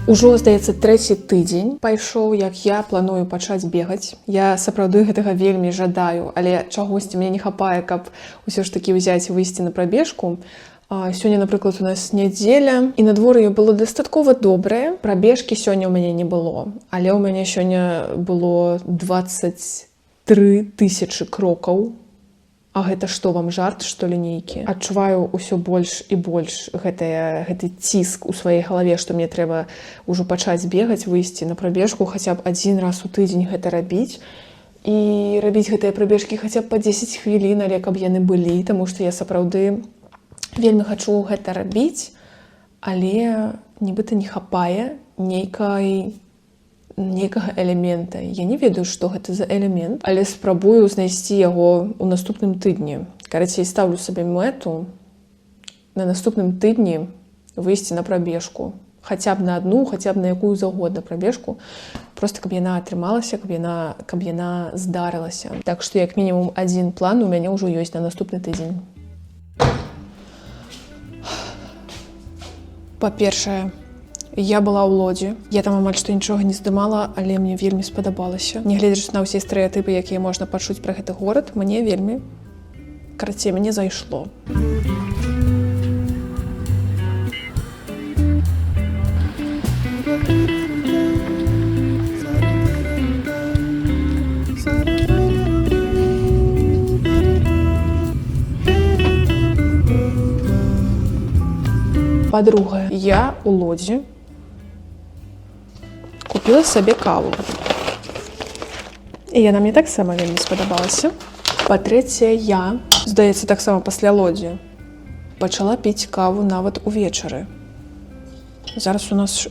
Ужо, здаецца, трэці тыдзень пайшоў, як я планую пачаць бегаць. Я сапраўды гэтага вельмі жадаю, але чагосьці мне не хапае, каб усё ж такі ўзяць і выйсці на прабежку. Сёння, напрыклад, у нас нядзеля, і надвор'е было дастаткова добрае. Прабежкі сёння ў мяне не было, але ў мяне сёння было 23 000 крокаў. А гэта што, вам жарт, што ли, нейкі? Адчуваю ўсё больш і больш гэты ціск у сваёй галаве, што мне трэба ўжо пачаць бегаць, выйсці на прабежку, хаця б адзін раз у тыдзень гэта рабіць. І рабіць гэтыя прабежкі хаця б па 10 хвілін, але каб яны былі, таму што я сапраўды вельмі хачу гэта рабіць, але нібыта не хапае нейкага элемента. Я не ведаю, што гэта за элемент, але спрабую знайсці яго ў наступным тыдні. Карацей, ставлю сабе мэту на наступным тыдні выйсці на прабежку. Хаця б на адну, хаця б на якую заўгодна прабежку. Проста каб яна атрымалася, каб яна здарылася. Так што як мінімум адзін план у мяне ўжо ёсць на наступны тыдзень. Па-першае, я была ў Лодзі. Я там амаль што нічога не здымала, але мне вельмі спадабалася. Нягледзячы на ўсе стэрэатыпы, якія можна пачуць пра гэты горад, мне зайшло. Па-другае, я ў Лодзі купила сабе каву. І яна мне таксама вельмі спадабалася. Па-трэцяе, я, здаецца, таксама пасля Лодзі, пачала піць каву нават увечары. Зараз у нас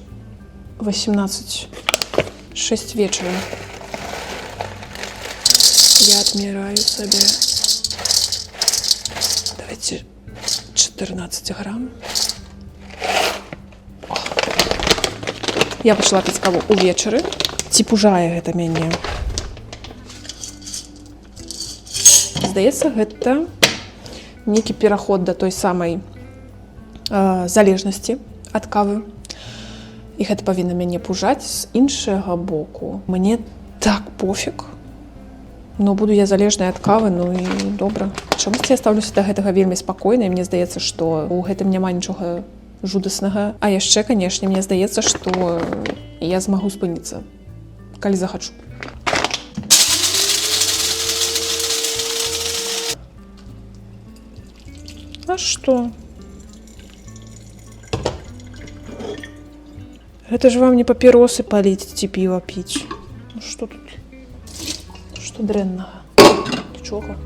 18:06 вечара. Я адміраю сабе, давайте, 14 грам. Я пачала піць каву ўвечары. Ці пужае гэта мяне? Здаецца, гэта нейкі пераход да той самай залежнасці ад кавы. І гэта павінна мяне пужаць. З іншага боку, мне так пофіг. Ну, буду я залежная ад кавы, ну і добра. Чамусьці я стаўлюся да гэтага вельмі спакойна, і мне здаецца, што ў гэтым няма нічога жудаснага. А яшчэ, канешне, мне здаецца, што я змагу спыніцца, калі захачу. А што? Гэта ж вам не папіросы паліць ці піва піць. Ну што тут? Што дрэннага? Нічога.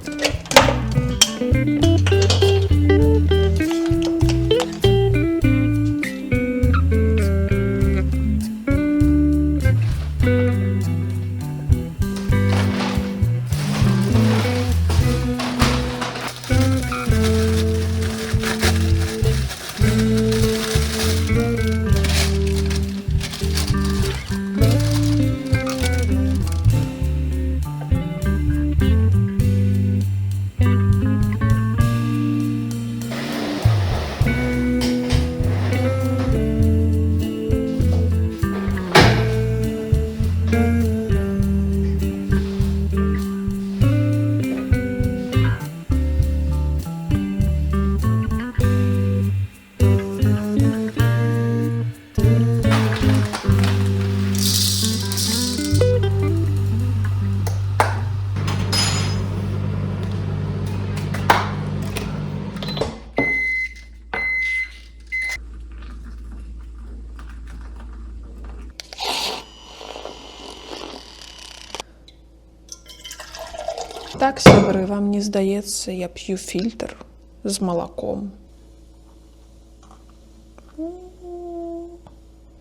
Так, сябры, вам не здаецца, я п'ю фільтр з малаком.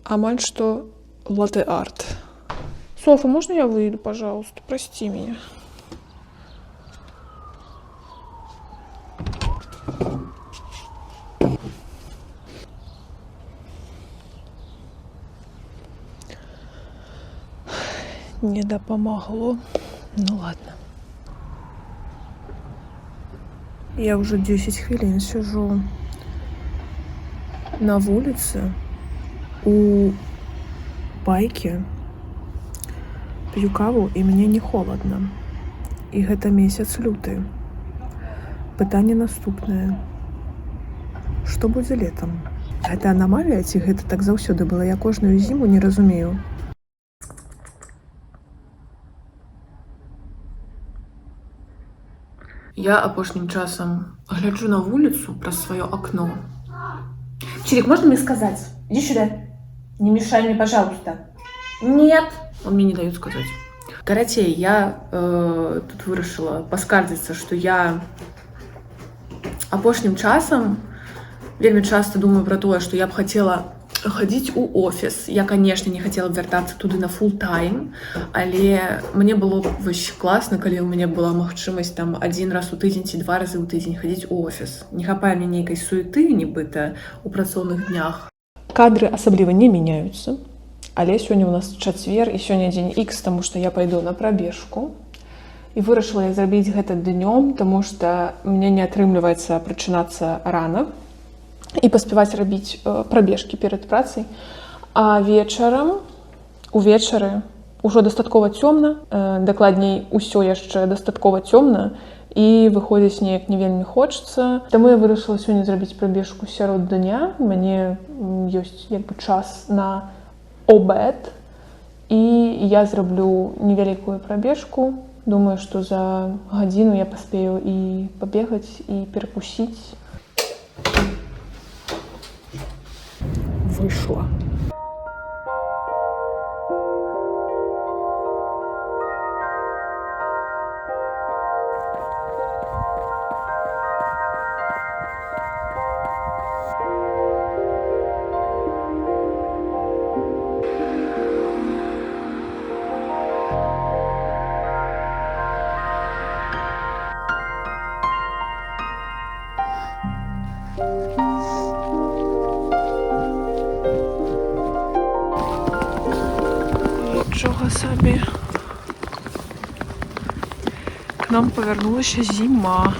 Амаль что латте-арт. Софа, можно я выйду, пожалуйста? Прости меня. Не допомогло. Ну ладно. Я уже 10 хвилин сижу на вулице у байкі, п'ю каву і мне не холодна. І гэта месяц люты. Пытанне наступнае. Што будзе летам? Гэта анамалія ці гэта так заўсёды было? Я кожную зіму не разумею. Я апошнім часам гляджу на вуліцу праз сваё окно. Чирик, можно мне сказать? Иди сюда. Не мешай мне, пожалуйста. Нет. Он мне не дает сказать. Короче, я тут вырашила поскардзіцца, што я апошнім часам вельмі часто думаю про тое, што я б хацела хадзіць у офіс. Я, конечно, не хацела б вяртацца туды на фулл-тайм, але мне было вось класна, калі ў мяне была магчымасць там 1 раз у тыдзень ці 2 разы ў тыдзень хадзіць у офіс. Не хапае мне нейкай суеты, нібыта, у працоўных днях. Кадры асабліва не мяняюцца, але сёння у нас чацвер і сёння дзень X, таму што я пайду на прабежку. І вырашыла я зрабіць гэта днём, таму што мне не атрымліваецца прачынацца рана і паспяваць рабіць прабежкі перад працай. А вечарам, увечары ўжо дастаткова цёмна, дакладней, усё яшчэ дастаткова цёмна, і выходзіць неяк не вельмі хочацца. Таму я вырашыла сёння зрабіць прабежку сярод дня. У мяне ёсць як бы час на обед, і я зраблю невялікую прабежку. Думаю, што за гадзіну я паспею і пабегаць, і перакусіць. Вышла. Нічого собі. К нам повернулася зима.